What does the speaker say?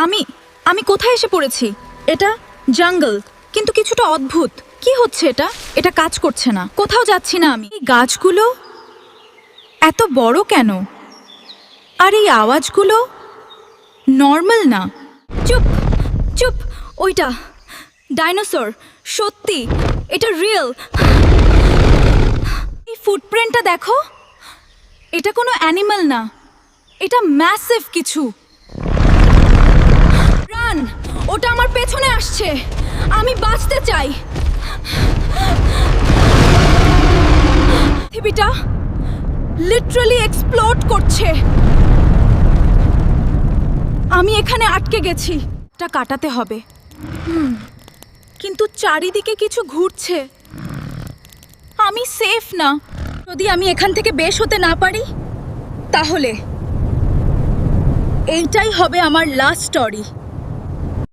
আমি আমি কোথায় এসে পড়েছি? এটা জঙ্গল, কিন্তু কিছুটা অদ্ভুত। কি হচ্ছে এটা? এটা কাজ করছে না। কোথাও যাচ্ছি না আমি। এই গাছগুলো এত বড় কেন? আর এই আওয়াজগুলো নর্মাল না। চুপ চুপ, ওইটা ডাইনোসর। সত্যি, এটা রিয়েল। এই ফুটপ্রিন্টটা দেখো, এটা কোনো অ্যানিমাল না, এটা ম্যাসিভ কিছু। রান, ওটা আমার পেছনে আসছে। আমি বাঁচতে চাই। পৃথিবীটা লিটারালি এক্সপ্লোড করছে। আমি এখানে আটকে গেছি। এটা কাটাতে হবে। কিন্তু চারিদিকে কিছু ঘুরছে। আমি সেফ না। যদি আমি এখান থেকে বের হতে না পারি, তাহলে এইটাই হবে আমার লাস্ট স্টোরি।